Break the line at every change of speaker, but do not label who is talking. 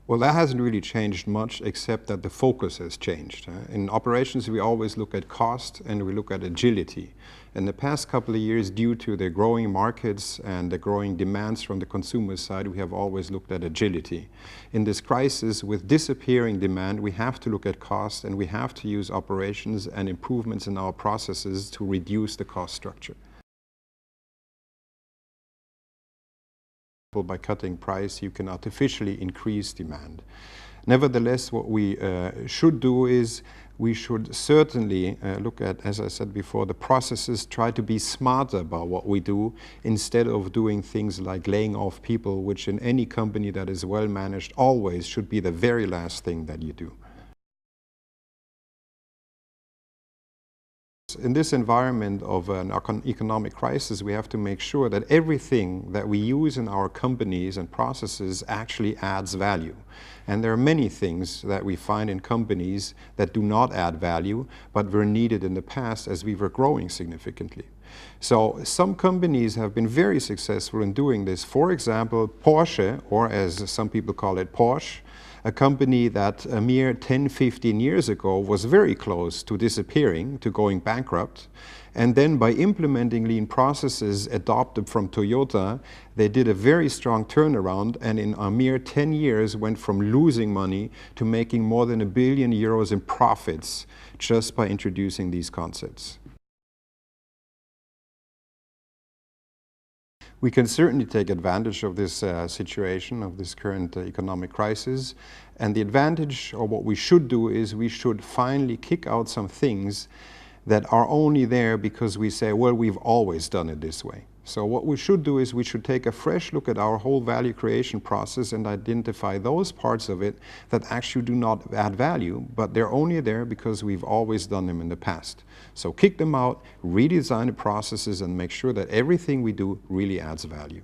Well, that hasn't really changed much, except that the focus has changed. In operations, we always look at cost and we look at agility. In the past couple of years, due to the growing markets and the growing demands from the consumer side, we have always looked at agility. In this crisis, with disappearing demand, we have to look at cost and we have to use operations and improvements in our processes to reduce the cost structure. By cutting price, you can artificially increase demand. Nevertheless, what we should do is we should certainly look at, as I said before, the processes, try to be smarter about what we do instead of doing things like laying off people, which in any company that is well managed always should be the very last thing that you do. In this environment of an economic crisis, we have to make sure that everything that we use in our companies and processes actually adds value. And there are many things that we find in companies that do not add value, but were needed in the past as we were growing significantly. So some companies have been very successful in doing this. For example, Porsche, or as some people call it, Porsche, a company that a mere 10-15 years ago was very close to disappearing, to going bankrupt. And then by implementing lean processes adopted from Toyota, they did a very strong turnaround, and in a mere 10 years went from losing money to making more than €1 billion in profits just by introducing these concepts. We can certainly take advantage of this situation, of this current economic crisis. And the advantage, or what we should do, is we should finally kick out some things that are only there because we say, well, we've always done it this way. So what we should do is we should take a fresh look at our whole value creation process and identify those parts of it that actually do not add value, but they're only there because we've always done them in the past. So kick them out, redesign the processes, and make sure that everything we do really adds value.